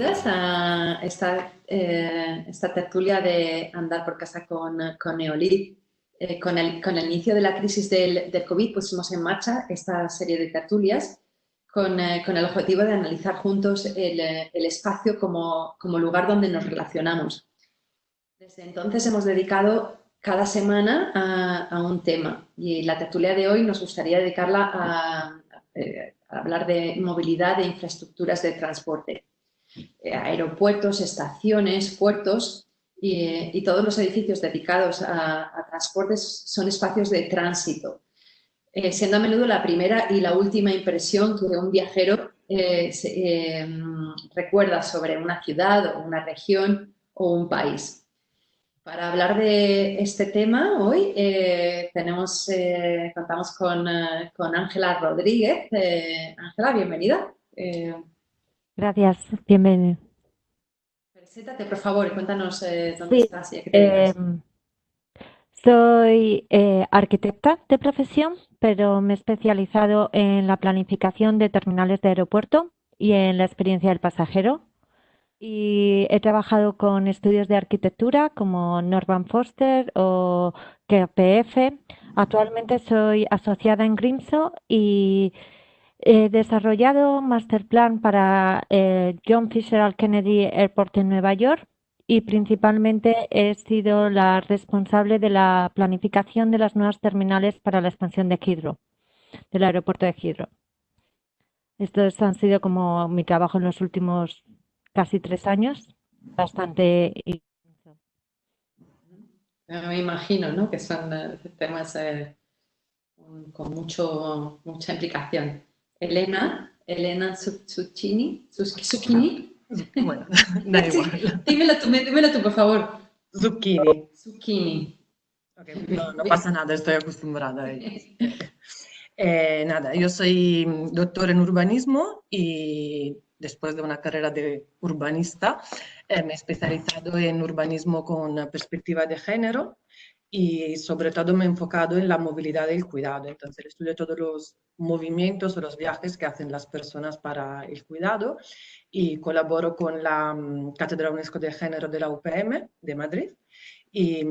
bienvenidas a esta tertulia de Andar por Casa con Neolid. Con el inicio de la crisis del COVID pusimos en marcha esta serie de tertulias con el objetivo de analizar juntos el espacio como lugar donde nos relacionamos. Desde entonces hemos dedicado cada semana a un tema y la tertulia de hoy nos gustaría dedicarla a hablar de movilidad e infraestructuras de transporte. Aeropuertos, estaciones, puertos y todos los edificios dedicados a transportes son espacios de tránsito, siendo a menudo la primera y la última impresión que un viajero recuerda sobre una ciudad o una región o un país. Para hablar de este tema hoy contamos con Ángela Rodríguez. Ángela, bienvenida. Gracias, bienvenido. Preséntate, por favor, y cuéntanos dónde estás y a qué te dedicas. Soy arquitecta de profesión, pero me he especializado en la planificación de terminales de aeropuerto y en la experiencia del pasajero. Y he trabajado con estudios de arquitectura como Norman Foster o KPF. Actualmente soy asociada en Grimso y he desarrollado Masterplan para John Fitzgerald Kennedy Airport en Nueva York y principalmente he sido la responsable de la planificación de las nuevas terminales para la expansión de Heathrow, del aeropuerto de Heathrow. Estos han sido como mi trabajo en los últimos casi 3 años, bastante intenso. Me imagino, ¿no? Que son temas con mucha implicación. Elena Zucchini. Bueno, da igual. Dímelo tú, por favor. Zucchini. Okay, no pasa nada, estoy acostumbrada a ello. Nada, yo soy doctor en urbanismo y después de una carrera de urbanista me he especializado en urbanismo con perspectiva de género y sobre todo me he enfocado en la movilidad y el cuidado. Entonces estudio todos los movimientos o los viajes que hacen las personas para el cuidado y colaboro con la Cátedra UNESCO de Género de la UPM de Madrid y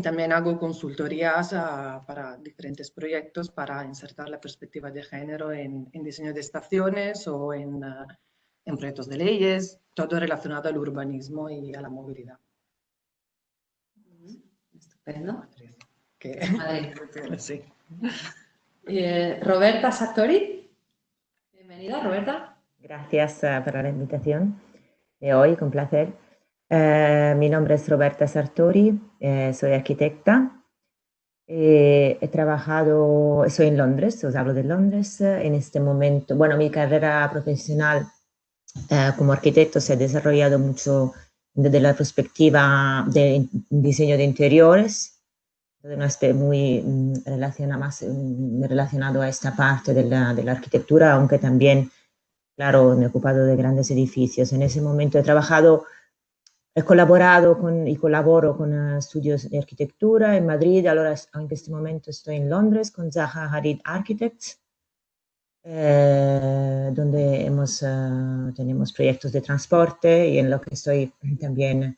también hago consultorías para diferentes proyectos para insertar la perspectiva de género en diseño de estaciones o en proyectos de leyes, todo relacionado al urbanismo y a la movilidad. Estupendo. Madrid. Sí. Roberta Sartori. Bienvenida, Roberta. Gracias por la invitación de hoy, con placer. Mi nombre es Roberta Sartori, soy arquitecta. He trabajado, soy en Londres, os hablo de Londres. En este momento, bueno, mi carrera profesional como arquitecto se ha desarrollado mucho desde la perspectiva de diseño de interiores, de un aspecto muy relacionado a esta parte de la arquitectura, aunque también, claro, me he ocupado de grandes edificios. En ese momento he colaborado y colaboro con estudios de arquitectura en Madrid. Ahora, en este momento estoy en Londres con Zaha Hadid Architects, donde tenemos proyectos de transporte y en lo que estoy también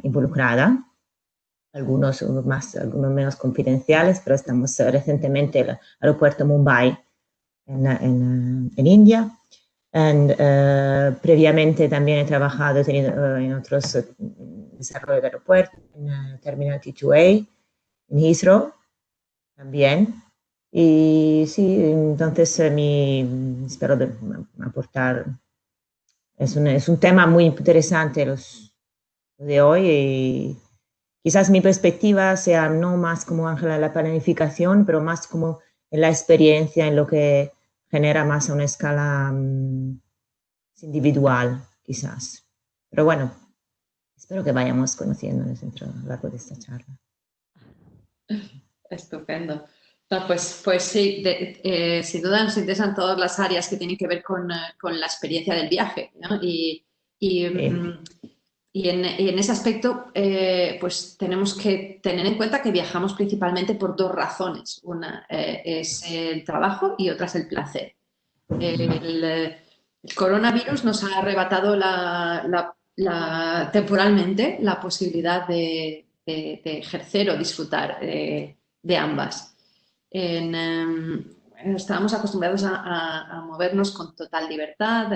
involucrada. Algunos más, algunos menos confidenciales, pero estamos recientemente en el aeropuerto Mumbai en India. Previamente también he trabajado en otros desarrollos de aeropuertos, en Terminal T2A, en Heathrow también. Y sí, entonces espero aportar. Es un tema muy interesante los de hoy y quizás mi perspectiva sea no más como Ángela en la planificación, pero más como en la experiencia, en lo que genera más a una escala individual, quizás. Pero bueno, espero que vayamos conociéndonos a lo largo de esta charla. Estupendo. No, pues sí, sin duda nos interesan todas las áreas que tienen que ver con la experiencia del viaje, ¿no? Y en ese aspecto, pues tenemos que tener en cuenta que viajamos principalmente por 2 razones. Una es el trabajo y otra es el placer. El coronavirus nos ha arrebatado temporalmente la posibilidad de ejercer o disfrutar de ambas. Estábamos acostumbrados a movernos con total libertad,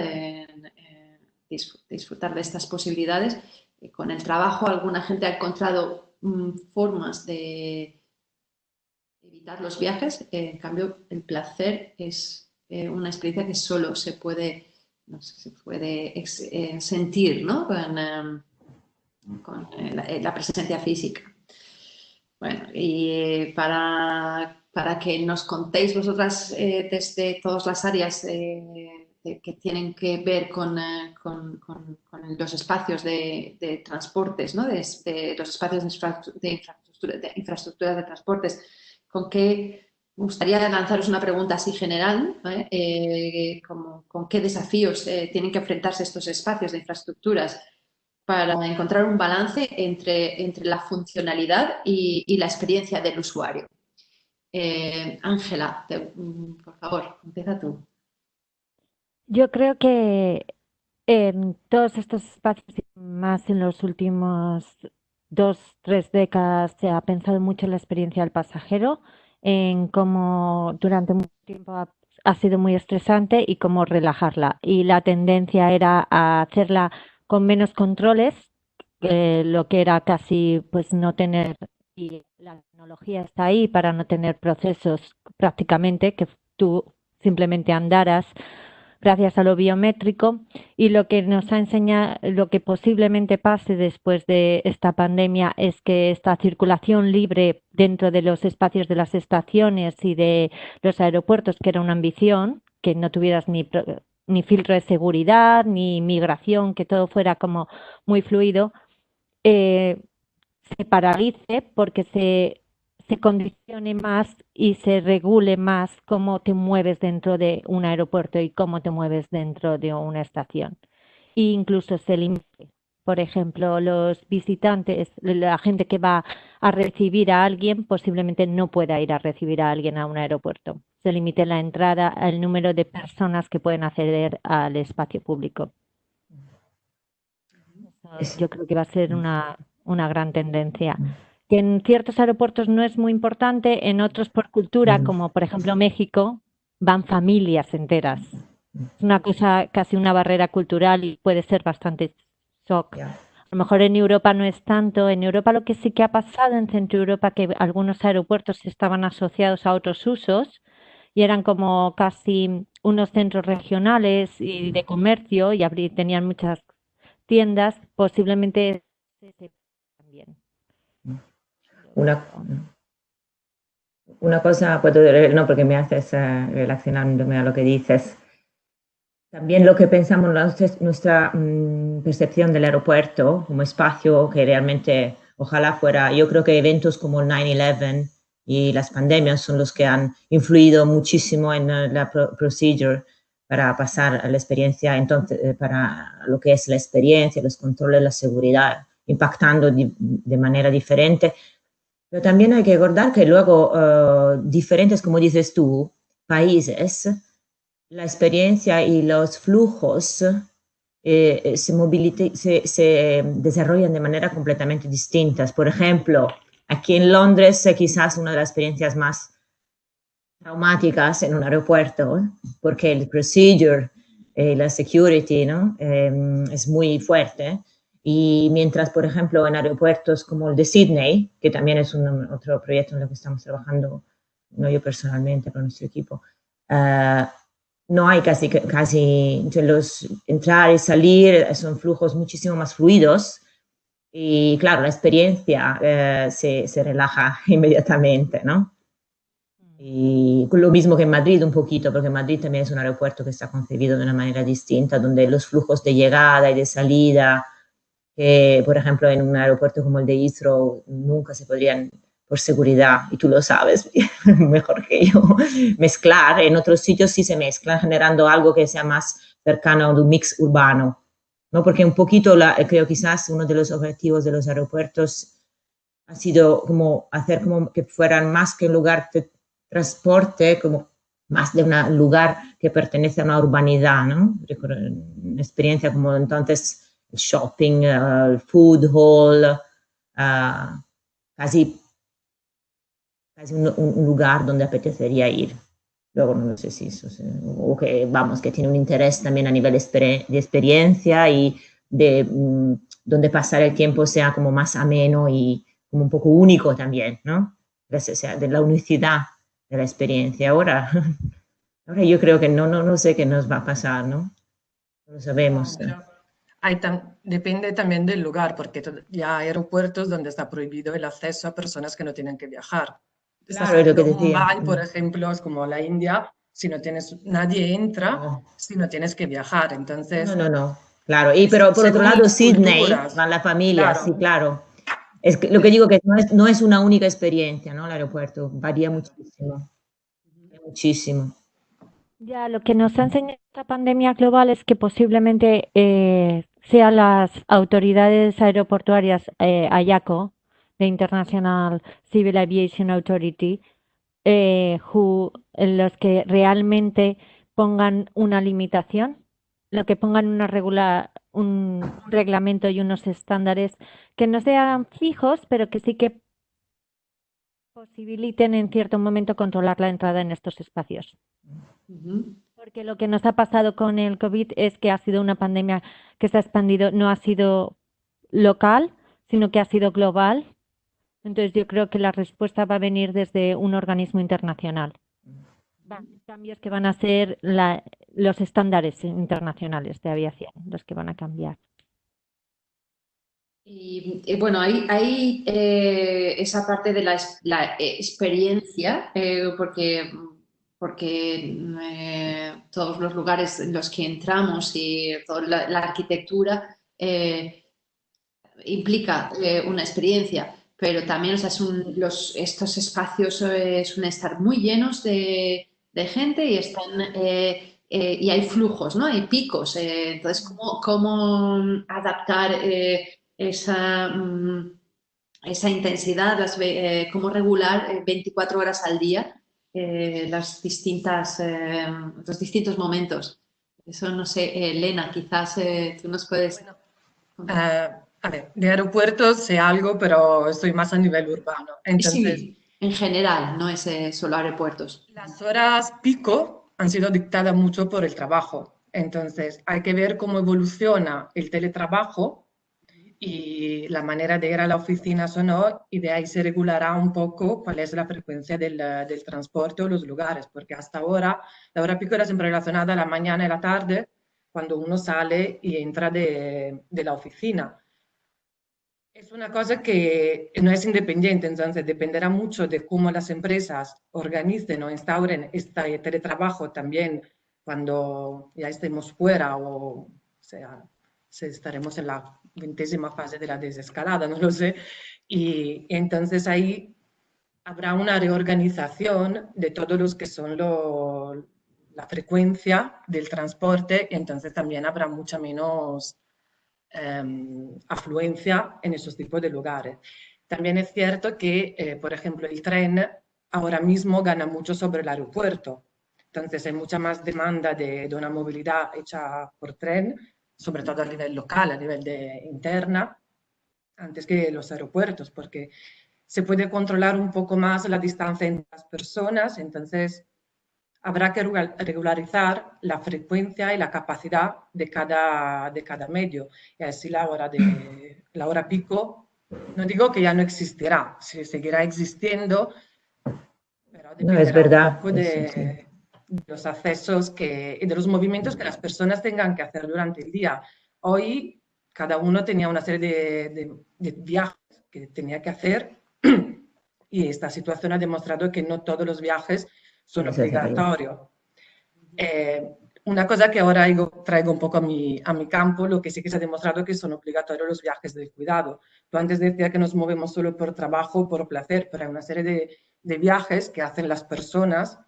disfrutar de estas posibilidades. Con el trabajo alguna gente ha encontrado formas de evitar los viajes. En cambio, el placer es una experiencia que solo se puede sentir, ¿no? con la presencia física. Bueno, y para que nos contéis vosotras desde todas las áreas que tienen que ver con los espacios de transportes, ¿no? de los espacios de infraestructuras de transportes, con qué me gustaría lanzaros una pregunta así general, ¿con qué desafíos tienen que enfrentarse estos espacios de infraestructuras para encontrar un balance entre la funcionalidad y la experiencia del usuario? Ángela, por favor, empieza tú. Yo creo que en todos estos espacios, más en los últimos 2-3 décadas, se ha pensado mucho en la experiencia del pasajero, en cómo durante mucho tiempo ha sido muy estresante y cómo relajarla. Y la tendencia era a hacerla con menos controles, lo que era casi pues no tener, y la tecnología está ahí para no tener procesos prácticamente, que tú simplemente andaras gracias a lo biométrico, y lo que nos ha enseñado, lo que posiblemente pase después de esta pandemia es que esta circulación libre dentro de los espacios de las estaciones y de los aeropuertos, que era una ambición, que no tuvieras ni filtro de seguridad, ni migración, que todo fuera como muy fluido, se paralice porque se condicione más y se regule más cómo te mueves dentro de un aeropuerto y cómo te mueves dentro de una estación. E incluso se limite. Por ejemplo, los visitantes, la gente que va a recibir a alguien, posiblemente no pueda ir a recibir a alguien a un aeropuerto. Se limite la entrada al número de personas que pueden acceder al espacio público. Yo creo que va a ser una gran tendencia. Que en ciertos aeropuertos no es muy importante, en otros por cultura, como por ejemplo México, van familias enteras. Es una cosa, casi una barrera cultural, y puede ser bastante shock. A lo mejor en Europa no es tanto. En Europa lo que sí que ha pasado en Centro Europa, que algunos aeropuertos estaban asociados a otros usos y eran como casi unos centros regionales y de comercio, y tenían muchas tiendas, posiblemente también. Una cosa, no, porque me haces relacionándome a lo que dices. También lo que pensamos, nuestra percepción del aeropuerto como espacio que realmente ojalá fuera, yo creo que eventos como el 9/11 y las pandemias son los que han influido muchísimo en la procedure para pasar a la experiencia, entonces, para lo que es la experiencia, los controles, la seguridad, impactando de manera diferente. Pero también hay que recordar que luego diferentes, como dices tú, países, la experiencia y los flujos se desarrollan de manera completamente distintas. Por ejemplo, aquí en Londres quizás una de las experiencias más traumáticas en un aeropuerto, porque el procedure, la security, ¿no? Es muy fuerte. Y mientras, por ejemplo, en aeropuertos como el de Sydney, que también es otro proyecto en el que estamos trabajando, no yo personalmente, pero nuestro equipo, no hay casi los entrar y salir son flujos muchísimo más fluidos, y claro, la experiencia se relaja inmediatamente, ¿no? Y lo mismo que en Madrid un poquito, porque Madrid también es un aeropuerto que está concebido de una manera distinta, donde los flujos de llegada y de salida, que por ejemplo en un aeropuerto como el de Heathrow nunca se podrían, por seguridad, y tú lo sabes mejor que yo, mezclar. En otros sitios sí se mezclan, generando algo que sea más cercano a un mix urbano, ¿no? Porque un poquito, creo quizás uno de los objetivos de los aeropuertos ha sido como hacer como que fueran más que un lugar de transporte, como más de un lugar que pertenece a una urbanidad, ¿no? Una experiencia como entonces el shopping, el food hall, casi un lugar donde apetecería ir. Luego no sé si eso, o que, vamos, que tiene un interés también a nivel de experiencia y de donde pasar el tiempo sea como más ameno y como un poco único también, ¿no? Gracias, o sea, de la unicidad de la experiencia. Ahora yo creo que no sé qué nos va a pasar, ¿no? No lo sabemos. Pero depende también del lugar, porque ya hay aeropuertos donde está prohibido el acceso a personas que no tienen que viajar. Claro, es lo que decía. Mumbai, por ejemplo, es como la India, si no tienes, nadie entra si no tienes que viajar. Entonces, no. Claro, pero por otro lado, Sydney, van la familia, claro. Sí, claro. Es que, lo que digo que no es una única experiencia, ¿no? El aeropuerto varía muchísimo. Muchísimo. Ya, lo que nos ha enseñado esta pandemia global es que posiblemente sean las autoridades aeroportuarias, IACO, the International Civil Aviation Authority, los que realmente pongan una limitación, lo que pongan un reglamento y unos estándares que no sean fijos, pero que sí que posibiliten en cierto momento controlar la entrada en estos espacios. Porque lo que nos ha pasado con el COVID es que ha sido una pandemia que se ha expandido, no ha sido local, sino que ha sido global. Entonces yo creo que la respuesta va a venir desde un organismo internacional. Cambios que van a ser los estándares internacionales de aviación, los que van a cambiar. Y bueno, hay esa parte de la experiencia, porque todos los lugares en los que entramos y toda la arquitectura implica una experiencia, pero también, o sea, estos espacios suelen estar muy llenos de gente y y hay flujos, ¿no? Hay picos. Entonces, ¿cómo adaptar esa intensidad, cómo regular 24 horas al día los distintos momentos? Eso no sé, Elena, quizás tú nos puedes... A ver, de aeropuertos sé algo, pero estoy más a nivel urbano. Entonces, sí, en general, no es solo aeropuertos. Las horas pico han sido dictadas mucho por el trabajo. Entonces, hay que ver cómo evoluciona el teletrabajo y la manera de ir a la oficina o no, y de ahí se regulará un poco cuál es la frecuencia del transporte o los lugares, porque hasta ahora la hora pico era siempre relacionada a la mañana y la tarde, cuando uno sale y entra de la oficina. Es una cosa que no es independiente, entonces dependerá mucho de cómo las empresas organicen o instauren este teletrabajo también cuando ya estemos fuera o sea, si estaremos en la 20ª fase de la desescalada, no lo sé. Y entonces ahí habrá una reorganización de todos los que son la frecuencia del transporte y entonces también habrá mucha menos afluencia en esos tipos de lugares. También es cierto que, por ejemplo, el tren ahora mismo gana mucho sobre el aeropuerto. Entonces hay mucha más demanda de una movilidad hecha por tren, sobre todo a nivel local, a nivel interna, antes que los aeropuertos, porque se puede controlar un poco más la distancia entre las personas, entonces habrá que regularizar la frecuencia y la capacidad de cada medio. Y así la hora pico, no digo que ya no existirá, seguirá existiendo, pero dependerá es verdad, un poco de los accesos y de los movimientos que las personas tengan que hacer durante el día. Hoy cada uno tenía una serie de viajes que tenía que hacer y esta situación ha demostrado que no todos los viajes son obligatorios. Una cosa que ahora traigo un poco a mi campo, lo que sí que se ha demostrado que son obligatorios los viajes del cuidado. Tú antes decías que nos movemos solo por trabajo o por placer, pero hay una serie de viajes que hacen las personas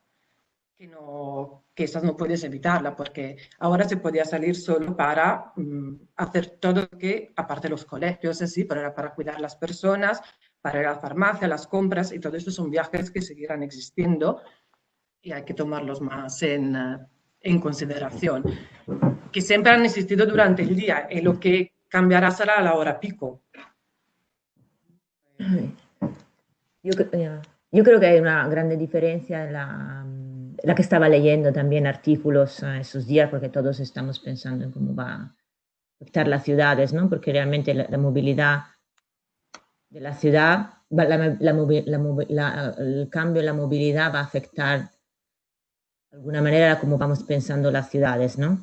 que esas no puedes evitarla, porque ahora se podía salir solo para hacer todo lo que, aparte de los colegios, así, pero era para cuidar a las personas, para ir a la farmacia, las compras, y todo esto son viajes que seguirán existiendo y hay que tomarlos más en consideración, que siempre han existido durante el día y lo que cambiará será la hora pico. Yo creo que hay una grande diferencia en la que estaba leyendo también artículos esos días, porque todos estamos pensando en cómo va a afectar las ciudades, ¿no? Porque realmente la movilidad de la ciudad, el cambio en la movilidad va a afectar de alguna manera cómo vamos pensando las ciudades, ¿no?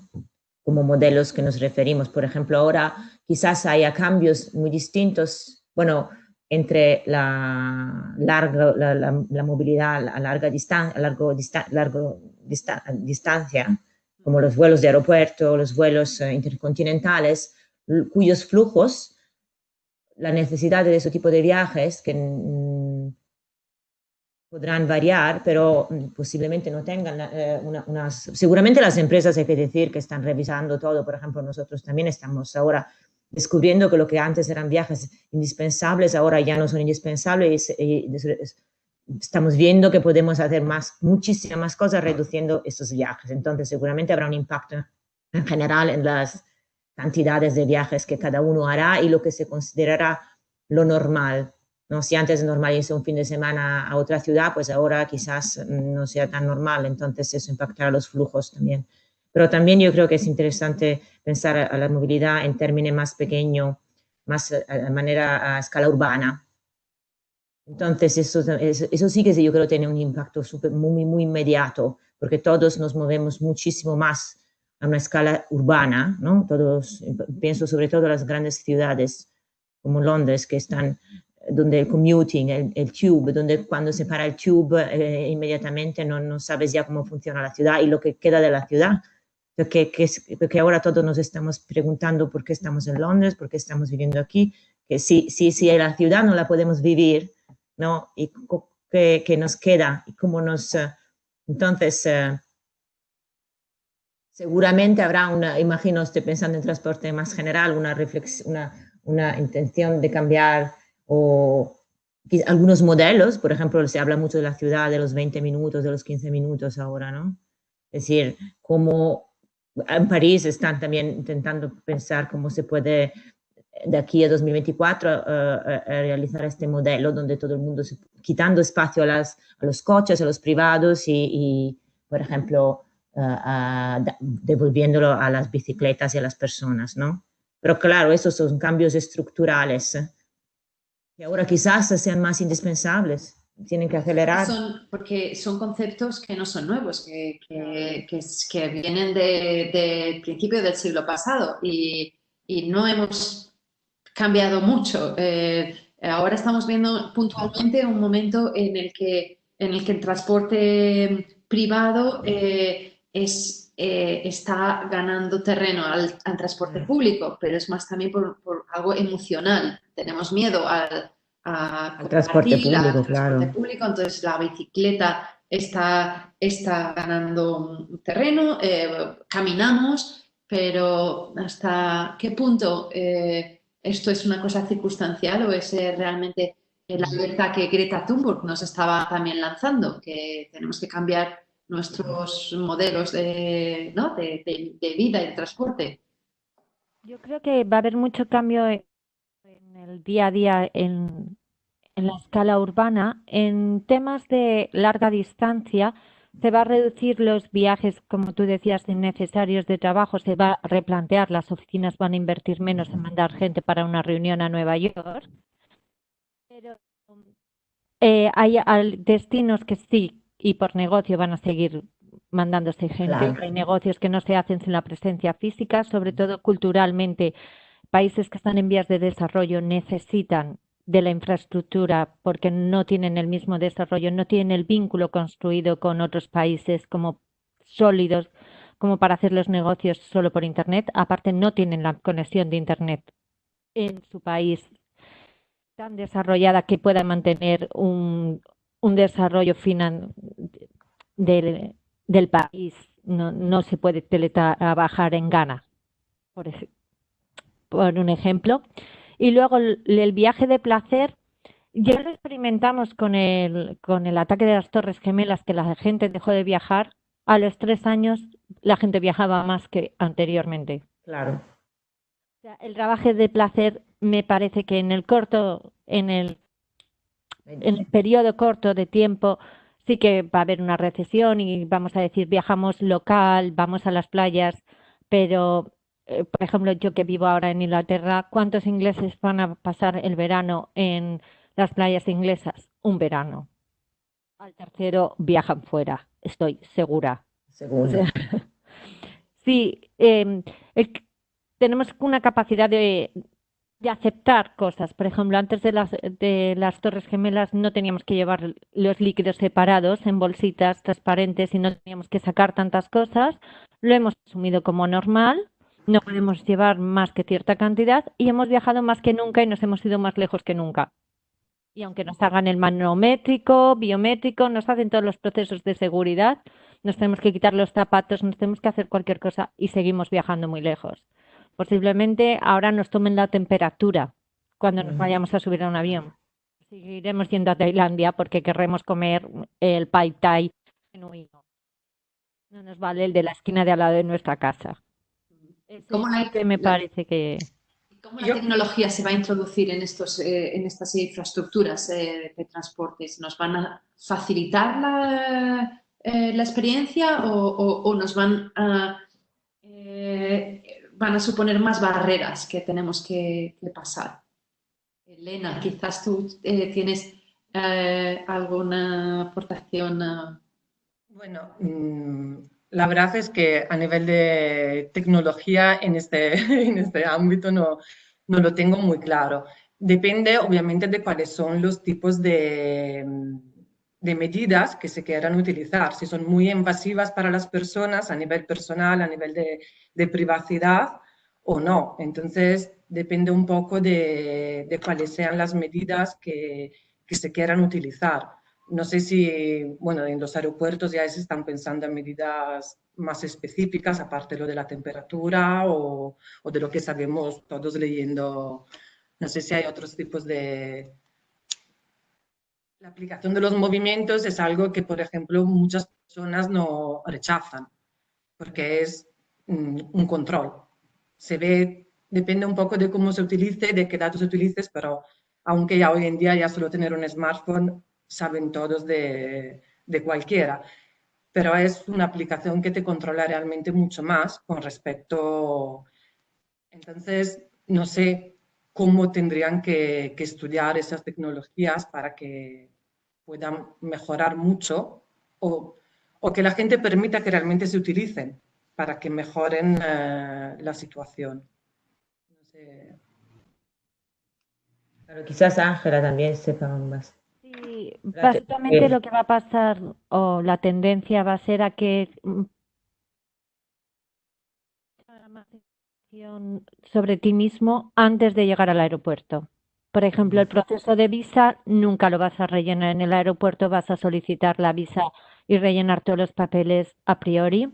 Como modelos que nos referimos. Por ejemplo, ahora quizás haya cambios muy distintos, bueno, entre la movilidad a larga distancia, como los vuelos de aeropuerto, los vuelos intercontinentales, cuyos flujos, la necesidad de ese tipo de viajes que podrán variar, pero posiblemente no tengan seguramente las empresas, hay que decir, que están revisando todo. Por ejemplo, nosotros también estamos ahora descubriendo que lo que antes eran viajes indispensables, ahora ya no son indispensables, y estamos viendo que podemos hacer muchísimas más cosas reduciendo esos viajes. Entonces, seguramente habrá un impacto en general en las cantidades de viajes que cada uno hará y lo que se considerará lo normal, ¿no? Si antes es normal irse un fin de semana a otra ciudad, pues ahora quizás no sea tan normal, entonces eso impactará los flujos también. Pero también yo creo que es interesante pensar a la movilidad en términos más pequeños, más de manera a escala urbana. Entonces eso sí que yo creo tiene un impacto muy, muy inmediato, porque todos nos movemos muchísimo más a una escala urbana, ¿no? Todos, pienso sobre todo en las grandes ciudades como Londres, que están donde el commuting, el tube, donde cuando se para el tube inmediatamente no sabes ya cómo funciona la ciudad y lo que queda de la ciudad. Porque ahora todos nos estamos preguntando por qué estamos en Londres, por qué estamos viviendo aquí, que si la ciudad no la podemos vivir, ¿no? Y qué nos queda y cómo nos... entonces, seguramente habrá imagino, estoy pensando en transporte más general, una reflexión, una intención de cambiar algunos modelos. Por ejemplo, se habla mucho de la ciudad, de los 20 minutos, de los 15 minutos ahora, ¿no? Es decir, como en París están también intentando pensar cómo se puede de aquí a 2024 realizar este modelo donde todo el mundo, quitando espacio a los coches, a los privados y por ejemplo, devolviéndolo a las bicicletas y a las personas, ¿no? Pero claro, esos son cambios estructurales que ahora quizás sean más indispensables. Tienen que acelerar. Porque son conceptos que no son nuevos, que vienen del principio del siglo pasado y no hemos cambiado mucho. Ahora estamos viendo puntualmente un momento en el que el transporte privado está ganando terreno al transporte público, pero es más también por algo emocional. Tenemos miedo al transporte público, claro. Público, entonces la bicicleta está ganando terreno, caminamos, pero ¿hasta qué punto esto es una cosa circunstancial o es realmente la alerta que Greta Thunberg nos estaba también lanzando, que tenemos que cambiar nuestros modelos de vida y de transporte? Yo creo que va a haber mucho cambio en el día a día en la escala urbana. En temas de larga distancia se va a reducir los viajes, como tú decías, innecesarios de trabajo, se va a replantear, las oficinas van a invertir menos en mandar gente para una reunión a Nueva York, pero hay destinos que sí y por negocio van a seguir mandándose gente. Claro. Hay negocios que no se hacen sin la presencia física, sobre todo culturalmente. Países que están en vías de desarrollo necesitan de la infraestructura porque no tienen el mismo desarrollo, no tienen el vínculo construido con otros países como sólidos como para hacer los negocios solo por Internet. Aparte, no tienen la conexión de Internet en su país tan desarrollada que pueda mantener un desarrollo del país. No se puede teletrabajar en Ghana, por un ejemplo. Y luego el viaje de placer Ya lo experimentamos con el ataque de las Torres Gemelas, que la gente dejó de viajar. A los 3 años la gente viajaba más que anteriormente. Claro. O sea, el trabajo de placer me parece que en el periodo corto de tiempo sí que va a haber una recesión y vamos a decir viajamos local, vamos a las playas, pero por ejemplo yo que vivo ahora en Inglaterra, ¿cuántos ingleses van a pasar el verano en las playas inglesas? Un verano. Al tercero viajan fuera, estoy segura. O Seguro. sea, sí, tenemos una capacidad de aceptar cosas. Por ejemplo, antes de las Torres Gemelas no teníamos que llevar los líquidos separados en bolsitas transparentes y no teníamos que sacar tantas cosas. Lo hemos asumido como normal. No podemos llevar más que cierta cantidad y hemos viajado más que nunca y nos hemos ido más lejos que nunca. Y aunque nos hagan el manométrico, biométrico, nos hacen todos los procesos de seguridad, nos tenemos que quitar los zapatos, nos tenemos que hacer cualquier cosa y seguimos viajando muy lejos. Posiblemente ahora nos tomen la temperatura cuando nos vayamos a subir a un avión. Seguiremos yendo a Tailandia porque querremos comer el Pad Thai genuino. No nos vale el de la esquina de al lado de nuestra casa. ¿Cómo Sí que me parece que... ¿Cómo la tecnología se va a introducir en estas infraestructuras de transportes? ¿Nos van a facilitar la experiencia o nos van a suponer más barreras que tenemos que pasar? Elena, quizás tú tienes alguna aportación. Bueno, la verdad es que a nivel de tecnología en este ámbito no lo tengo muy claro. Depende obviamente de cuáles son los tipos de medidas que se quieran utilizar. Si son muy invasivas para las personas a nivel personal, a nivel de privacidad o no. Entonces depende un poco de cuáles sean las medidas que se quieran utilizar. No sé si, bueno, en los aeropuertos ya se están pensando en medidas más específicas, aparte de lo de la temperatura o de lo que sabemos todos leyendo. No sé si hay otros tipos de... La aplicación de los movimientos es algo que, por ejemplo, muchas personas no rechazan, porque es un control. Se ve, depende un poco de cómo se utilice, de qué datos utilices, pero aunque ya hoy en día ya solo tener un smartphone saben todos de cualquiera, pero es una aplicación que te controla realmente mucho más con respecto. Entonces, no sé cómo tendrían que estudiar esas tecnologías para que puedan mejorar mucho o que la gente permita que realmente se utilicen para que mejoren la situación. No sé. Pero quizás Ángela también sepa más. Sí, básicamente lo que va a pasar o la tendencia va a ser a que sobre ti mismo antes de llegar al aeropuerto. Por ejemplo, el proceso de visa nunca lo vas a rellenar en el aeropuerto, vas a solicitar la visa y rellenar todos los papeles a priori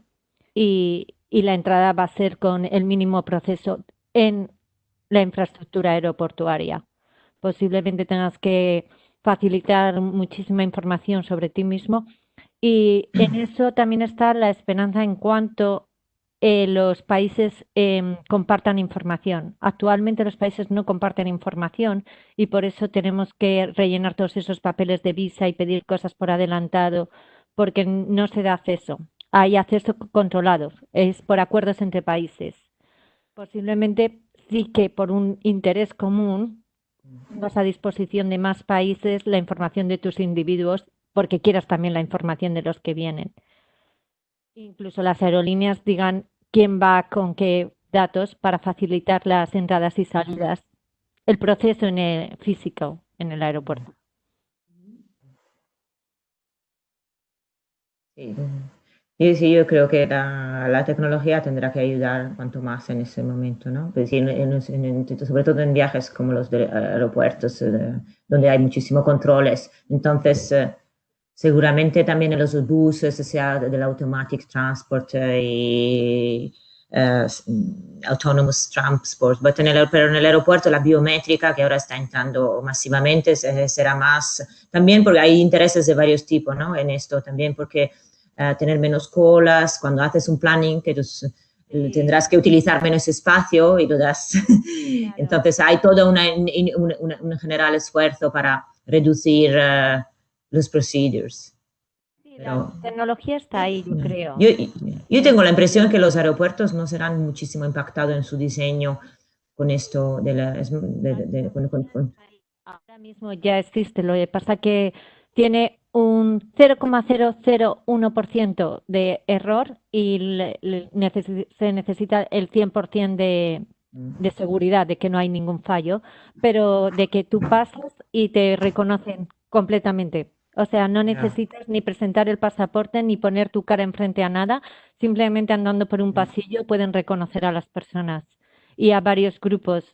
y la entrada va a ser con el mínimo proceso en la infraestructura aeroportuaria. Posiblemente tengas que facilitar muchísima información sobre ti mismo y en eso también está la esperanza en cuanto los países compartan información. Actualmente los países no comparten información y por eso tenemos que rellenar todos esos papeles de visa y pedir cosas por adelantado porque no se da acceso. Hay acceso controlado, es por acuerdos entre países. Posiblemente sí que por un interés común vas a disposición de más países la información de tus individuos porque quieras también la información de los que vienen. Incluso las aerolíneas digan quién va con qué datos para facilitar las entradas y salidas, el proceso en el físico en el aeropuerto. Sí, yo creo que la tecnología tendrá que ayudar cuanto más en ese momento, ¿no? Pues sí, sobre todo en viajes como los de aeropuertos, donde hay muchísimos controles. Entonces, seguramente también en los buses, sea del automatic transport y autonomous transport, pero en el aeropuerto la biométrica, que ahora está entrando masivamente, será más, también porque hay intereses de varios tipos, ¿no? En esto también porque tener menos colas, cuando haces un planning, que tendrás que utilizar menos espacio y Claro. entonces hay todo un general esfuerzo para reducir los procedures. Sí, Pero, la tecnología está ahí, yo creo. yo tengo la impresión que los aeropuertos no serán muchísimo impactados en su diseño con esto de la... Ahora mismo ya existe, lo que pasa que tiene un 0,001% de error y se necesita el 100% de seguridad, de que no hay ningún fallo, pero de que tú pasas y te reconocen completamente. O sea, no necesitas ni presentar el pasaporte ni poner tu cara enfrente a nada, simplemente andando por un pasillo pueden reconocer a las personas y a varios grupos,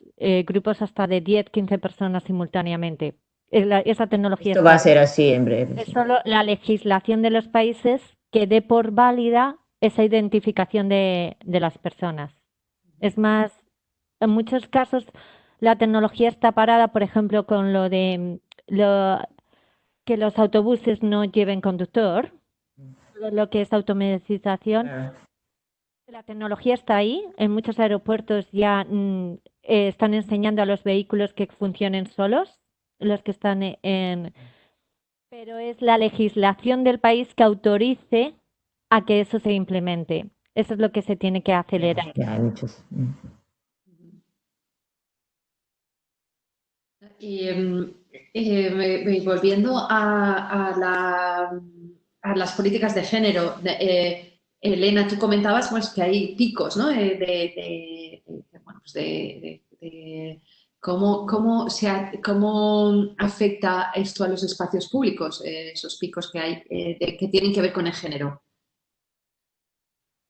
grupos hasta de 10, 15 personas simultáneamente. Esa tecnología Esto va a está. ser así en breve. Es solo la legislación de los países que dé por válida esa identificación de las personas. Es más, en muchos casos la tecnología está parada, por ejemplo, con lo de que los autobuses no lleven conductor, todo lo que es automatización. La tecnología está ahí. En muchos aeropuertos ya están enseñando a los vehículos que funcionen solos, los que están pero es la legislación del país que autorice a que eso se implemente. Eso es lo que se tiene que acelerar. Que hay muchos. Y volviendo a las políticas de género, Elena, tú comentabas pues, que hay picos, ¿no? Bueno, pues de cómo afecta esto a los espacios públicos, esos picos que hay que tienen que ver con el género.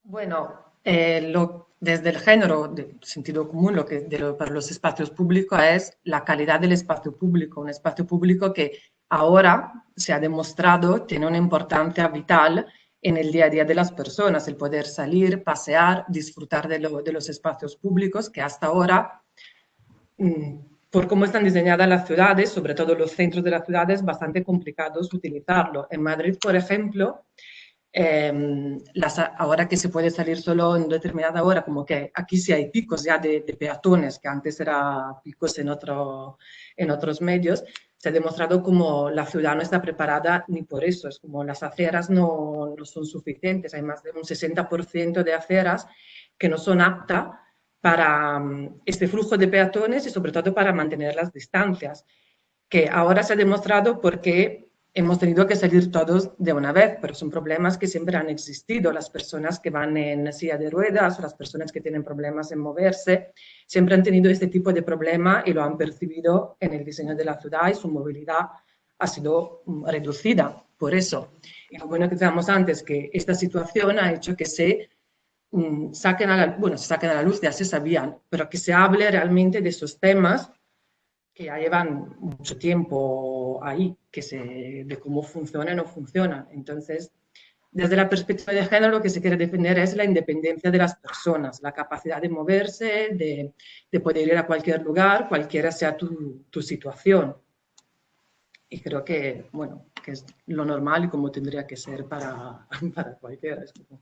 Bueno, desde el género, de sentido común, para los espacios públicos es la calidad del espacio público. Un espacio público que ahora se ha demostrado tiene una importancia vital en el día a día de las personas, el poder salir, pasear, disfrutar de los espacios públicos que hasta ahora, por cómo están diseñadas las ciudades, sobre todo los centros de las ciudades, es bastante complicado utilizarlo. En Madrid, por ejemplo, ahora que se puede salir solo en determinada hora, como que aquí sí hay picos ya de peatones, que antes era picos en otros medios, se ha demostrado como la ciudad no está preparada ni por eso, es como las aceras no son suficientes, hay más de un 60% de aceras que no son aptas para este flujo de peatones y sobre todo para mantener las distancias, que ahora se ha demostrado porque hemos tenido que salir todos de una vez, pero son problemas que siempre han existido. Las personas que van en silla de ruedas o las personas que tienen problemas en moverse, siempre han tenido este tipo de problema y lo han percibido en el diseño de la ciudad y su movilidad ha sido reducida por eso. Y lo bueno que decíamos antes, que esta situación ha hecho que se saquen a la luz, ya se sabían, pero que se hable realmente de esos temas que ya llevan mucho tiempo ahí, de cómo funciona o no funciona. Entonces, desde la perspectiva de género, lo que se quiere defender es la independencia de las personas, la capacidad de moverse, de poder ir a cualquier lugar, cualquiera sea tu situación. Y creo que, bueno, que es lo normal y como tendría que ser para cualquiera. Es como,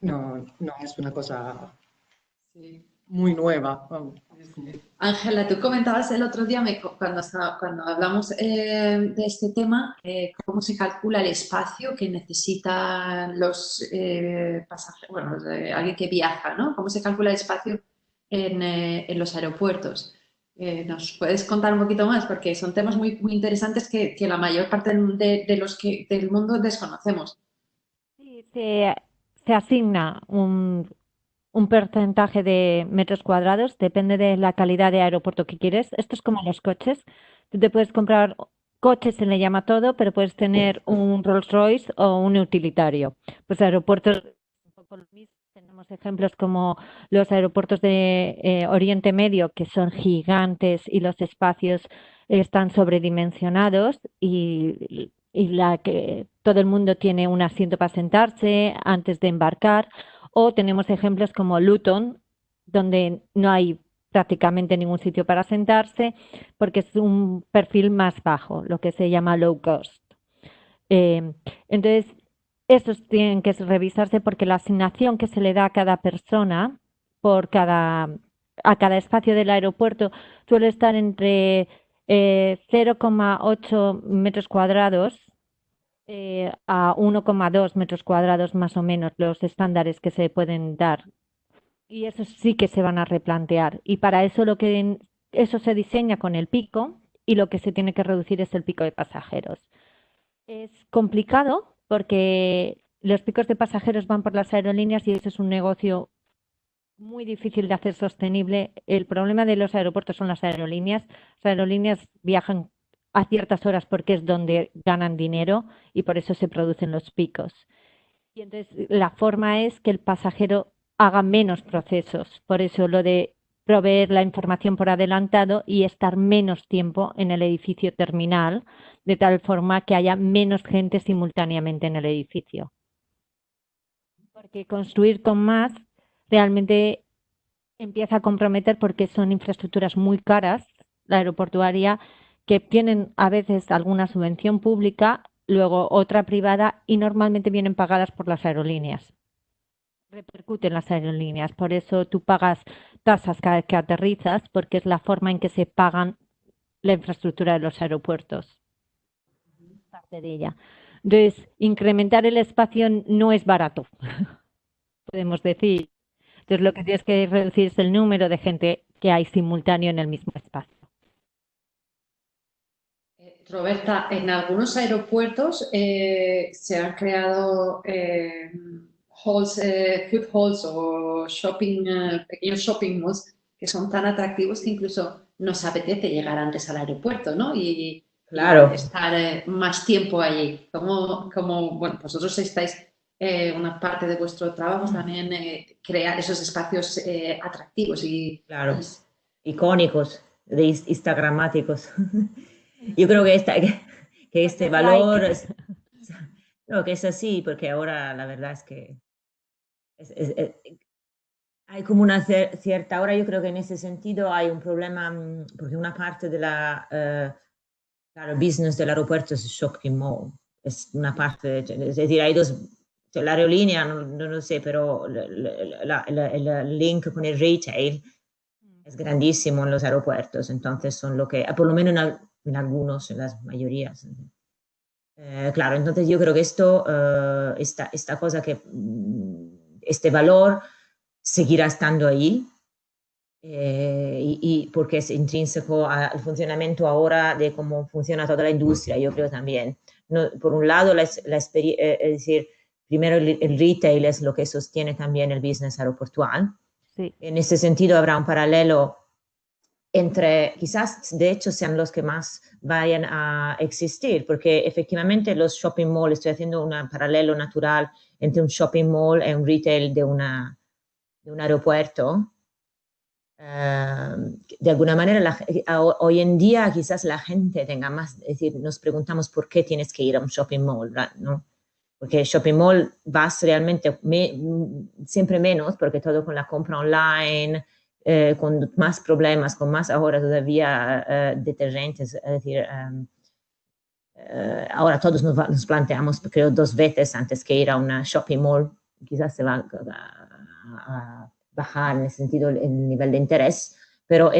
no es una cosa muy nueva. Vamos. Ángela, tú comentabas el otro día, cuando hablamos de este tema, cómo se calcula el espacio que necesitan los pasajeros, bueno, alguien que viaja, ¿no? Cómo se calcula el espacio en los aeropuertos. ¿Nos puedes contar un poquito más? Porque son temas muy, muy interesantes que la mayor parte de los que del mundo desconocemos. Sí, se asigna un porcentaje de metros cuadrados, depende de la calidad de aeropuerto que quieres. Esto es como los coches. Tú te puedes comprar coches, se le llama todo, pero puedes tener un Rolls Royce o un utilitario. Pues aeropuertos, un poco lo mismo. Tenemos ejemplos como los aeropuertos de Oriente Medio, que son gigantes y los espacios están sobredimensionados y que todo el mundo tiene un asiento para sentarse antes de embarcar O tenemos ejemplos como Luton, donde no hay prácticamente ningún sitio para sentarse porque es un perfil más bajo, lo que se llama low cost. Entonces, estos tienen que revisarse porque la asignación que se le da a cada persona a cada espacio del aeropuerto suele estar entre 0,8 metros cuadrados a 1,2 metros cuadrados más o menos los estándares que se pueden dar. Y eso sí que se van a replantear. Y para eso eso se diseña con el pico y lo que se tiene que reducir es el pico de pasajeros. Es complicado porque los picos de pasajeros van por las aerolíneas y eso es un negocio muy difícil de hacer sostenible. El problema de los aeropuertos son las aerolíneas. Las aerolíneas viajan a ciertas horas porque es donde ganan dinero y por eso se producen los picos. Y entonces la forma es que el pasajero haga menos procesos. Por eso lo de proveer la información por adelantado y estar menos tiempo en el edificio terminal, de tal forma que haya menos gente simultáneamente en el edificio. Porque construir con más realmente empieza a comprometer porque son infraestructuras muy caras, la aeroportuaria, que tienen a veces alguna subvención pública, luego otra privada y normalmente vienen pagadas por las aerolíneas. Repercuten las aerolíneas, por eso tú pagas tasas cada vez que aterrizas, porque es la forma en que se pagan la infraestructura de los aeropuertos, parte de ella. Entonces, incrementar el espacio no es barato, podemos decir. Entonces, lo que tienes que reducir es el número de gente que hay simultáneo en el mismo espacio. Roberta, en algunos aeropuertos se han creado halls, food halls o pequeños shopping malls que son tan atractivos que incluso nos apetece llegar antes al aeropuerto, ¿no? Y estar más tiempo allí. Bueno, vosotros estáis, una parte de vuestro trabajo es también crear esos espacios atractivos y icónicos, instagramáticos. Yo creo que este valor, no, que es así, porque ahora la verdad es que hay como una cierta, ahora yo creo que en ese sentido hay un problema, porque una parte de claro, business del aeropuerto es shopping mall, es una parte, es decir, hay dos, la aerolínea, no lo sé, pero el link con el retail es grandísimo en los aeropuertos, entonces son lo que, por lo menos en algunos, en las mayorías. Claro, entonces yo creo que esta cosa este valor seguirá estando ahí y porque es intrínseco al funcionamiento ahora de cómo funciona toda la industria, yo creo también. No, por un lado, es decir, primero el retail es lo que sostiene también el business aeroportual. Sí. En ese sentido habrá un paralelo entre, quizás de hecho sean los que más vayan a existir, porque efectivamente los shopping malls, estoy haciendo un paralelo natural entre un shopping mall y un retail de un aeropuerto. De alguna manera, hoy en día quizás la gente tenga más, es decir, nos preguntamos por qué tienes que ir a un shopping mall, ¿no? Porque el shopping mall vas realmente siempre menos, porque todo con la compra online, con más problemas, con más ahora todavía detergentes, es decir, ahora todos nos planteamos, creo, 2 veces antes que ir a una shopping mall, quizás se va a bajar en ese sentido el nivel de interés, pero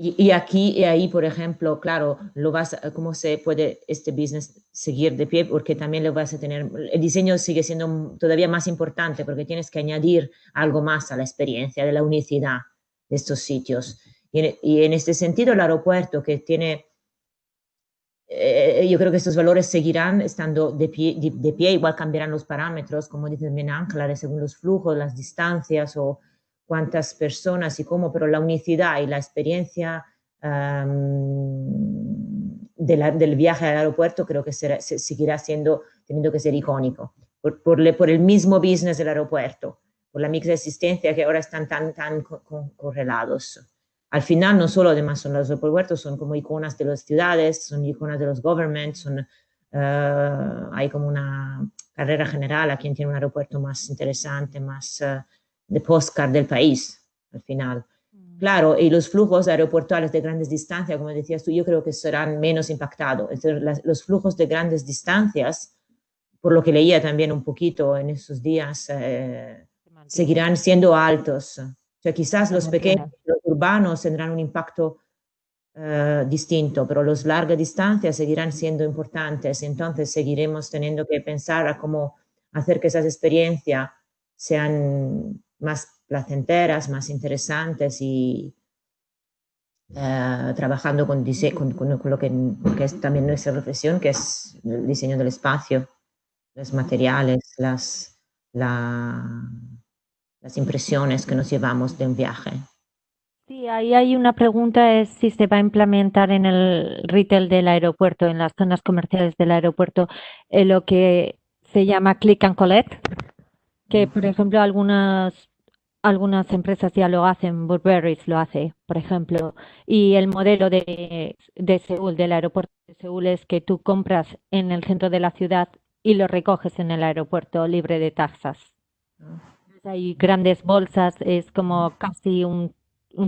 y aquí y ahí, por ejemplo, claro, ¿cómo se puede este business seguir de pie? Porque también lo vas a tener, el diseño sigue siendo todavía más importante porque tienes que añadir algo más a la experiencia de la unicidad de estos sitios. Y en este sentido, el aeropuerto que tiene, yo creo que estos valores seguirán estando de pie, igual cambiarán los parámetros, como dice bien Ángela, según los flujos, las distancias o cuántas personas y cómo, pero la unicidad y la experiencia del viaje al aeropuerto creo que seguirá teniendo que ser icónico, por el mismo business del aeropuerto, por la mixta existencia que ahora están tan correlados. Al final no solo además son los aeropuertos, son como iconas de las ciudades, son iconas de los governments, hay como carrera general a quién tiene un aeropuerto más interesante, más de postcard del país, al final. Claro, y los flujos aeroportuales de grandes distancias, como decías tú, yo creo que serán menos impactados. Entonces, los flujos de grandes distancias, por lo que leía también un poquito en esos días, seguirán siendo altos. O sea, quizás los pequeños, los urbanos tendrán un impacto distinto, pero los largas distancias seguirán siendo importantes. Entonces, seguiremos teniendo que pensar a cómo hacer que esas experiencias sean más placenteras, más interesantes y trabajando con lo que es también nuestra profesión, que es el diseño del espacio, los materiales, las impresiones que nos llevamos de un viaje. Sí, ahí hay una pregunta, es si se va a implementar en el retail del aeropuerto, en las zonas comerciales del aeropuerto, lo que se llama click and collect, que por ejemplo algunas empresas ya lo hacen, Burberry lo hace, por ejemplo, y el modelo de Seúl, del aeropuerto de Seúl, es que tú compras en el centro de la ciudad y lo recoges en el aeropuerto libre de taxas. Hay grandes bolsas, es como casi un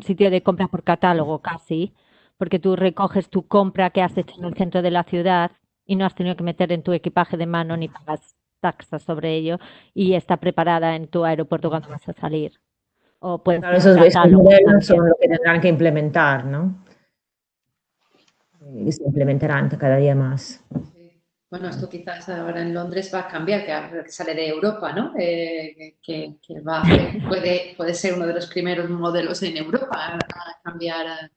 sitio de compra por catálogo, casi, porque tú recoges tu compra que has hecho en el centro de la ciudad y no has tenido que meter en tu equipaje de mano ni pagas taxas sobre ello y está preparada en tu aeropuerto cuando vas a salir. O puede Claro, ser esos catálogos modelos también. son lo que tendrán que implementar, ¿no? Y se implementarán cada día más. Bueno, esto quizás ahora en Londres va a cambiar, que ahora que sale de Europa, ¿no? Que puede ser uno de los primeros modelos en Europa a cambiar.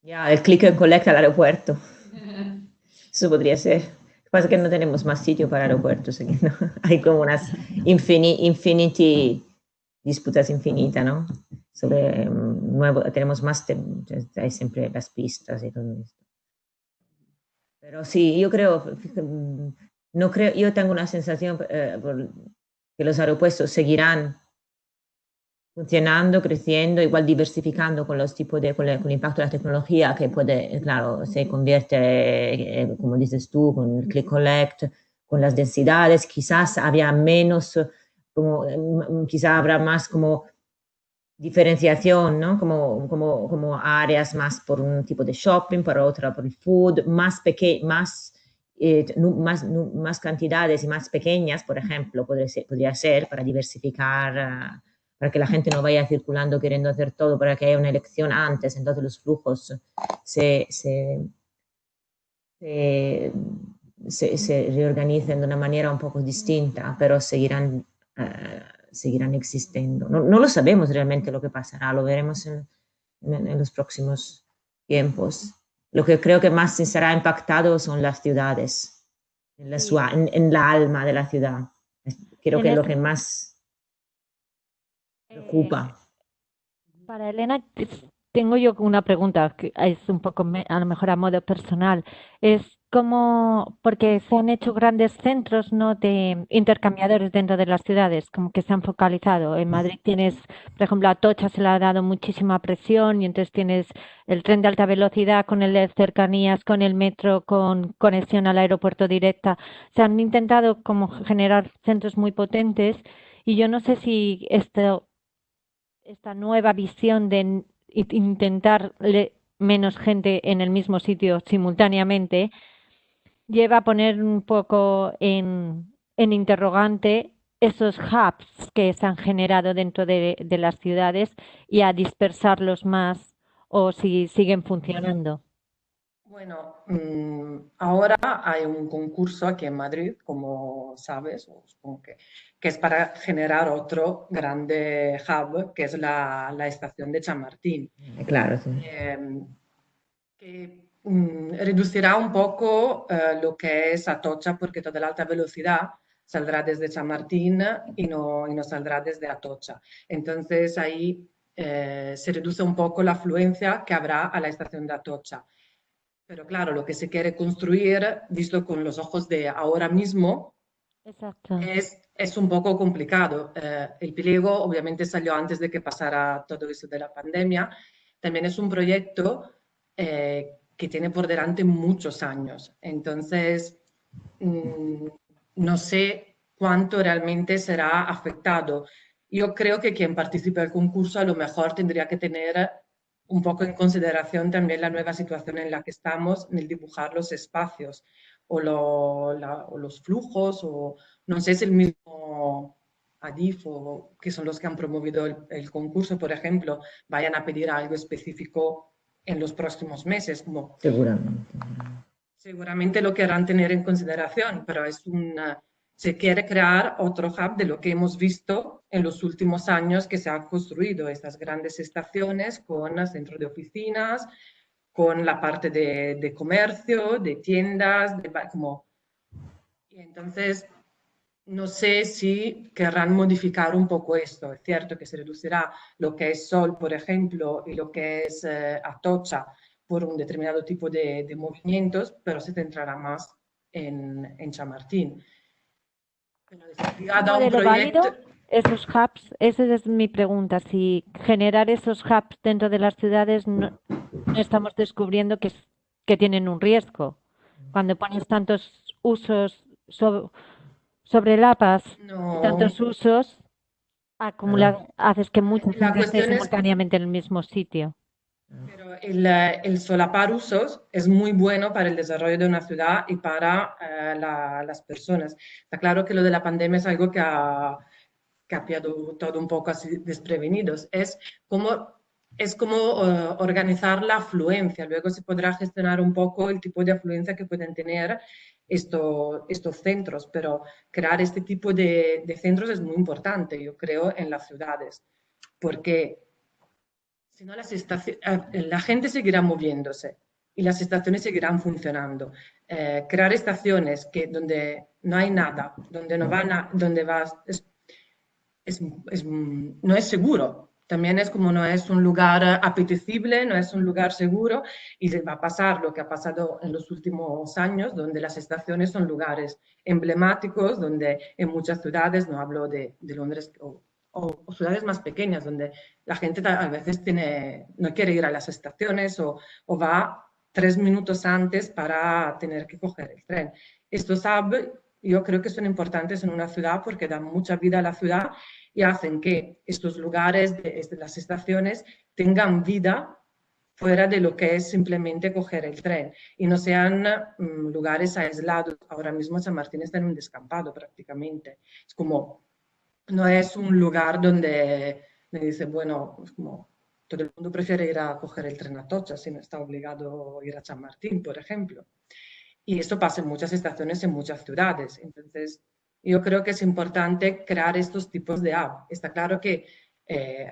Ya, el click and collect al aeropuerto. Eso podría ser. Lo que pasa es que no tenemos más sitio para aeropuertos. Aquí, ¿no? Hay como unas infinity disputas infinitas, ¿no? Sobre nuevo, tenemos más, hay siempre las pistas y todo esto. Pero sí, yo creo, no creo, yo tengo una sensación que los aeropuertos seguirán funcionando, creciendo, igual diversificando con los tipos con el impacto de la tecnología que puede, claro, se convierte, como dices tú, con el click collect, con las densidades, quizás había menos, quizás habrá más como diferenciación, ¿no? Como áreas más por un tipo de shopping, para otra por el food, más más cantidades y más pequeñas, por ejemplo, podría ser para diversificar, para que la gente no vaya circulando queriendo hacer todo, para que haya una elección antes, entonces los flujos se reorganicen de una manera un poco distinta, pero seguirán existiendo. No lo sabemos realmente lo que pasará, lo veremos en los próximos tiempos. Lo que creo que más será impactado son las ciudades, en la alma de la ciudad. Creo que es lo que más preocupa. Para Elena, tengo yo una pregunta que es un poco a lo mejor a modo personal. Es como, porque se han hecho grandes centros, ¿no?, de intercambiadores dentro de las ciudades, como que se han focalizado. En Madrid tienes, por ejemplo, a Atocha se le ha dado muchísima presión y entonces tienes el tren de alta velocidad con el de cercanías, con el metro, con conexión al aeropuerto directa. Se han intentado como generar centros muy potentes y yo no sé si esta nueva visión de intentar menos gente en el mismo sitio simultáneamente lleva a poner un poco en interrogante esos hubs que se han generado dentro de las ciudades y a dispersarlos más o si siguen funcionando. Bueno, ahora hay un concurso aquí en Madrid, como sabes, o supongo que es para generar otro grande hub, que es la estación de Chamartín. Claro, sí. Que reducirá un poco lo que es Atocha, porque toda la alta velocidad saldrá desde Chamartín y no saldrá desde Atocha. Entonces ahí se reduce un poco la afluencia que habrá a la estación de Atocha. Pero claro, lo que se quiere construir, visto con los ojos de ahora mismo, Exacto. es un poco complicado. El pliego obviamente salió antes de que pasara todo eso de la pandemia. También es un proyecto que tiene por delante muchos años. Entonces, no sé cuánto realmente será afectado. Yo creo que quien participe del concurso a lo mejor tendría que tener un poco en consideración también la nueva situación en la que estamos, en el dibujar los espacios o los flujos, o no sé si el mismo ADIF, o que son los que han promovido el concurso, por ejemplo, vayan a pedir algo específico en los próximos meses. Como seguramente lo querrán tener en consideración, pero se quiere crear otro hub de lo que hemos visto en los últimos años que se han construido, estas grandes estaciones con centros de oficinas, con la parte de comercio, de tiendas, y entonces no sé si querrán modificar un poco esto. Es cierto que se reducirá lo que es Sol, por ejemplo, y lo que es Atocha por un determinado tipo de movimientos, pero se centrará más en Chamartín. ¿Un modelo válido esos hubs? Esa es mi pregunta. Si generar esos hubs dentro de las ciudades no estamos descubriendo que tienen un riesgo. Cuando pones tantos usos sobrelapas tantos usos, haces que mucha gente esté simultáneamente en el mismo sitio. Pero el solapar usos es muy bueno para el desarrollo de una ciudad y para las personas. Está claro que lo de la pandemia es algo que ha pillado todo un poco así desprevenidos. Es como organizar la afluencia. Luego se podrá gestionar un poco el tipo de afluencia que pueden tener estos centros, pero crear este tipo de centros es muy importante, yo creo, en las ciudades, porque si no, la gente seguirá moviéndose y las estaciones seguirán funcionando. Crear estaciones donde no hay nada, donde no no es seguro. También es como no es un lugar apetecible, no es un lugar seguro, y se va a pasar lo que ha pasado en los últimos años, donde las estaciones son lugares emblemáticos, donde en muchas ciudades, no hablo de Londres o ciudades más pequeñas, donde la gente a veces no quiere ir a las estaciones o va 3 minutos antes para tener que coger el tren. Estos hubs yo creo que son importantes en una ciudad porque dan mucha vida a la ciudad y hacen que estos lugares de las estaciones tengan vida fuera de lo que es simplemente coger el tren y no sean lugares aislados. Ahora mismo San Martín está en un descampado prácticamente. Es como, no es un lugar donde me dice, bueno, es como todo el mundo prefiere ir a coger el tren a Atocha si no está obligado a ir a San Martín, por ejemplo. Y esto pasa en muchas estaciones, en muchas ciudades. Entonces, yo creo que es importante crear estos tipos de hub. Está claro que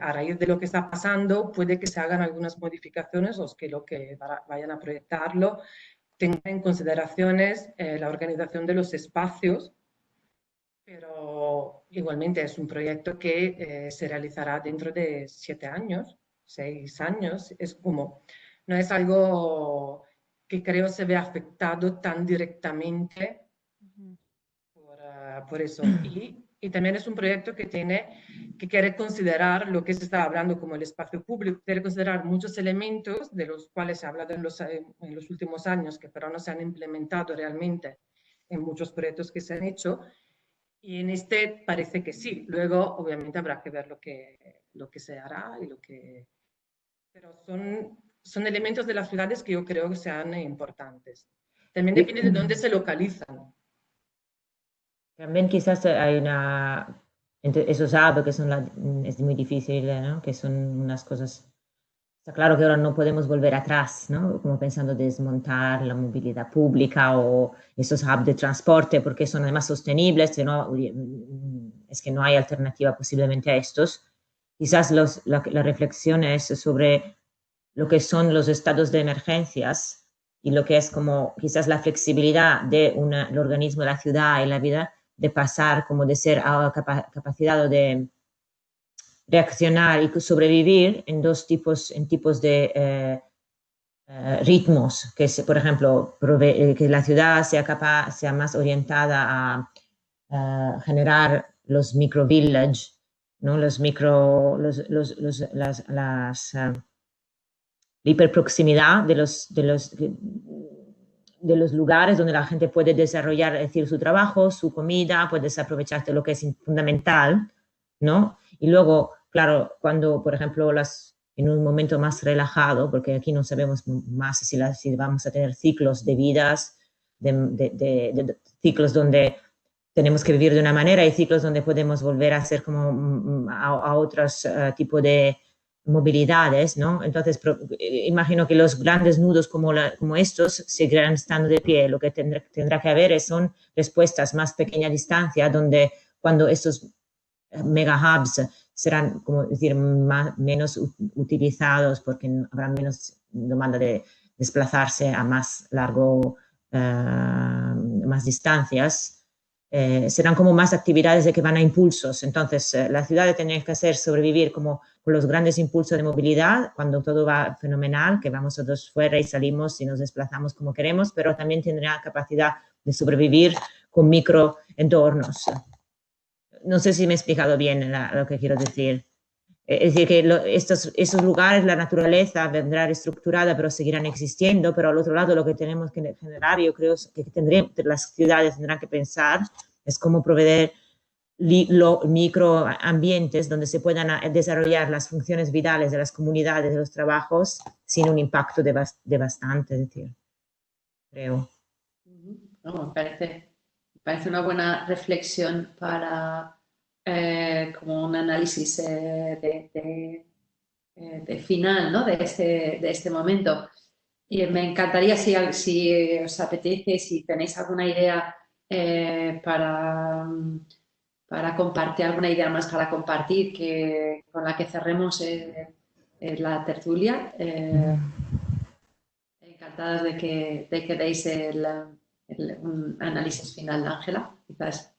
a raíz de lo que está pasando, puede que se hagan algunas modificaciones o que lo que vayan a proyectarlo tengan en consideraciones la organización de los espacios, pero igualmente es un proyecto que se realizará dentro de 7 años, 6 años. Es como, no es algo que creo se ve afectado tan directamente por eso. Y también es un proyecto que quiere considerar lo que se está hablando como el espacio público, quiere considerar muchos elementos de los cuales se ha hablado en los últimos años, que pero no se han implementado realmente en muchos proyectos que se han hecho. Y en este parece que sí. Luego, obviamente, habrá que ver lo que se hará y pero son elementos de las ciudades que yo creo que sean importantes. También depende de dónde se localizan. También quizás hay esos hubs que es muy difícil, ¿no? Que son unas cosas. Está claro que ahora no podemos volver atrás, ¿no? Como pensando desmontar la movilidad pública o esos hubs de transporte porque son además sostenibles, ¿no? Es que no hay alternativa posiblemente a estos. Quizás la reflexión es sobre lo que son los estados de emergencias y lo que es como quizás la flexibilidad del organismo de la ciudad y la vida de pasar como de ser a capacidad de reaccionar y sobrevivir en tipos de ritmos, que por ejemplo, que la ciudad sea más orientada a generar los micro-village, ¿no? La hiperproximidad de de los lugares donde la gente puede desarrollar, es decir, su trabajo, su comida, puedes aprovecharte lo que es fundamental, ¿no? Y luego, claro, cuando, por ejemplo, en un momento más relajado, porque aquí no sabemos más si vamos a tener ciclos de vidas, de ciclos donde tenemos que vivir de una manera y ciclos donde podemos volver a hacer como a otros tipos de movilidades, ¿no? Entonces, imagino que los grandes nudos como estos seguirán estando de pie. Lo que tendrá que haber son respuestas más pequeña distancia, donde cuando estos mega hubs serán, como decir, menos utilizados porque habrá menos demanda de desplazarse a más más distancias, serán como más actividades de que van a impulsos. Entonces, la ciudad tendría que hacer sobrevivir como con los grandes impulsos de movilidad, cuando todo va fenomenal, que vamos todos fuera y salimos y nos desplazamos como queremos, pero también tendrá capacidad de sobrevivir con microentornos. No sé si me he explicado bien lo que quiero decir. Es decir, que esos lugares, la naturaleza vendrá reestructurada, pero seguirán existiendo, pero al otro lado lo que tenemos que generar, yo creo que las ciudades tendrán que pensar, es cómo proveer microambientes donde se puedan desarrollar las funciones vitales de las comunidades, de los trabajos, sin un impacto devastante, es decir, creo. No, me parece una buena reflexión para como un análisis de final, ¿no? de este momento. Y me encantaría si os apetece, si tenéis alguna idea para compartir, alguna idea más para compartir con la que cerremos la tertulia. Encantadas de que deis un análisis final, Ángela. Quizás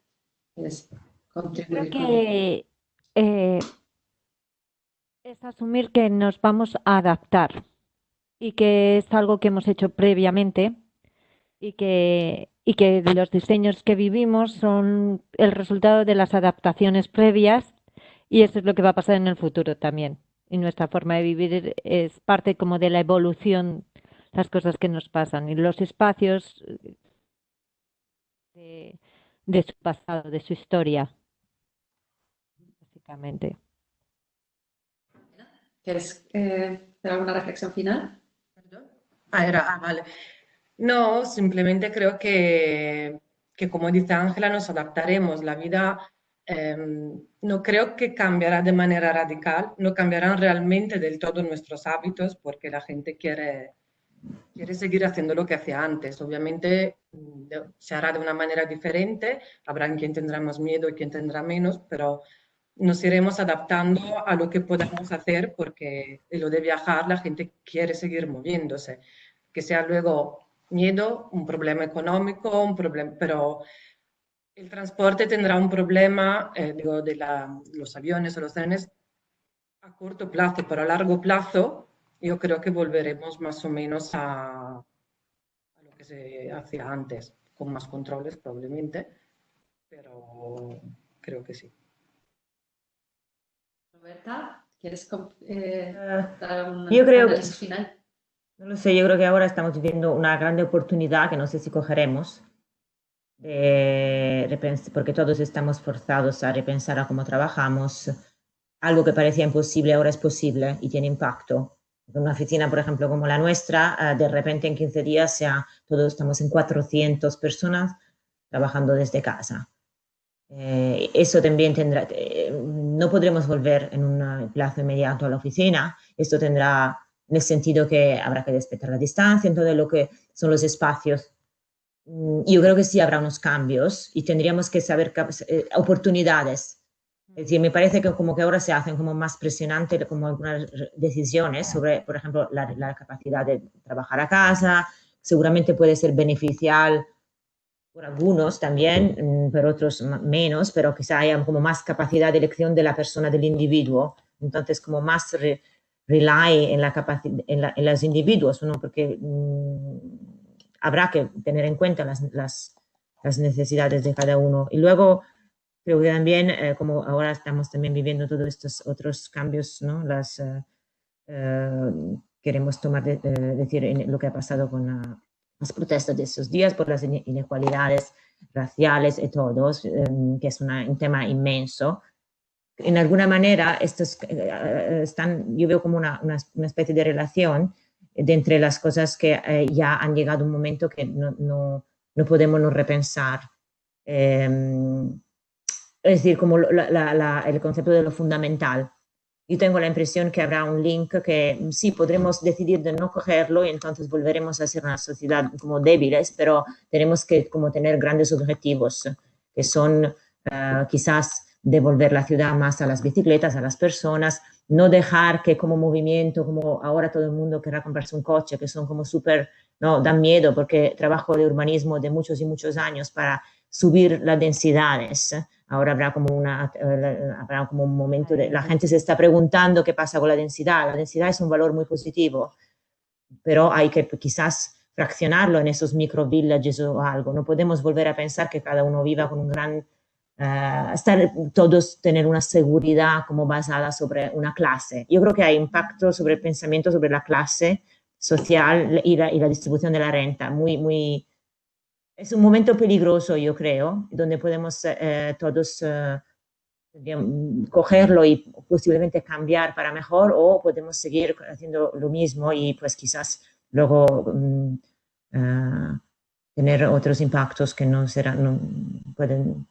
puedes contribuir. Creo que es asumir que nos vamos a adaptar y que es algo que hemos hecho previamente y que los diseños que vivimos son el resultado de las adaptaciones previas y eso es lo que va a pasar en el futuro también. Y nuestra forma de vivir es parte como de la evolución, las cosas que nos pasan y los espacios de su pasado, de su historia, básicamente. ¿Quieres hacer alguna reflexión final? ¿Perdón? Vale. No, simplemente creo que como dice Ángela, nos adaptaremos. La vida no creo que cambiará de manera radical, no cambiarán realmente del todo nuestros hábitos porque la gente quiere seguir haciendo lo que hacía antes. Obviamente se hará de una manera diferente, habrá quien tendrá más miedo y quien tendrá menos, pero nos iremos adaptando a lo que podamos hacer porque en lo de viajar la gente quiere seguir moviéndose. Que sea luego miedo, un problema económico, un problema, pero el transporte tendrá un problema, digo, de los aviones o los trenes a corto plazo, pero a largo plazo yo creo que volveremos más o menos a lo que se hacía antes, con más controles probablemente, pero creo que sí. Roberta, ¿quieres dar un Yo creo análisis final? No lo sé, yo creo que ahora estamos viviendo una gran oportunidad que no sé si cogeremos, porque todos estamos forzados a repensar a cómo trabajamos. Algo que parecía imposible ahora es posible y tiene impacto. En una oficina, por ejemplo, como la nuestra, de repente en 15 días todos estamos en 400 personas trabajando desde casa. Eso también tendrá, no podremos volver en un plazo inmediato a la oficina. Esto tendrá en el sentido que habrá que respetar la distancia en todo lo que son los espacios. Yo creo que sí habrá unos cambios y tendríamos que saber oportunidades. Es decir, me parece que como que ahora se hacen como más presionantes como algunas decisiones sobre, por ejemplo, la capacidad de trabajar a casa. Seguramente puede ser beneficial por algunos también, por otros menos, pero quizá haya como más capacidad de elección de la persona, del individuo. Entonces, como más rely en los individuos, ¿no? Porque habrá que tener en cuenta las necesidades de cada uno. Y luego, creo que también, como ahora estamos también viviendo todos estos otros cambios, ¿no? Queremos tomar, decir, en lo que ha pasado con las protestas de esos días por las inequalidades raciales y todos, que es un tema inmenso. En alguna manera, estos yo veo como una especie de relación de entre las cosas que ya han llegado a un momento que no podemos no repensar. Es decir, como el concepto de lo fundamental. Yo tengo la impresión que habrá un link que sí, podremos decidir de no cogerlo y entonces volveremos a ser una sociedad como débiles, pero tenemos que como tener grandes objetivos, que son quizás devolver la ciudad más a las bicicletas, a las personas, no dejar que como movimiento, como ahora todo el mundo querrá comprarse un coche, que son como súper, no, dan miedo porque trabajo de urbanismo de muchos y muchos años para subir las densidades. Ahora habrá como un momento de la gente se está preguntando qué pasa con la densidad. La densidad es un valor muy positivo, pero hay que quizás fraccionarlo en esos micro villages o algo. No podemos volver a pensar que cada uno viva con un gran todos tener una seguridad como basada sobre una clase. Yo creo que hay impacto sobre el pensamiento sobre la clase social y la distribución de la renta es un momento peligroso, yo creo, donde podemos todos cogerlo y posiblemente cambiar para mejor, o podemos seguir haciendo lo mismo y pues quizás luego tener otros impactos que no pueden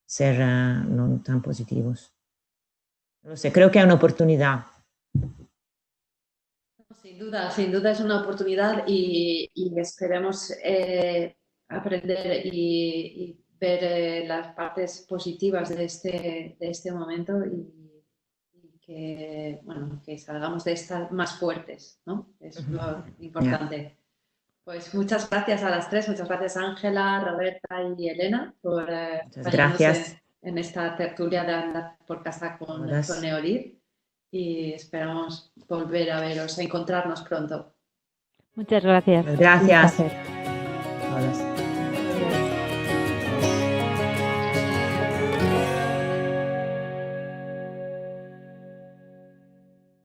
ser no tan positivos. No sé, creo que hay una oportunidad. Sin duda es una oportunidad y esperemos aprender y ver las partes positivas de este momento y que, bueno, que salgamos de estas más fuertes, ¿no? Es lo importante. Yeah. Pues muchas gracias a las tres, muchas gracias Ángela, Roberta y Elena por acompañarnos en esta tertulia de Andar por Casa con Neolid y esperamos volver a veros, a encontrarnos pronto. Muchas gracias. Gracias.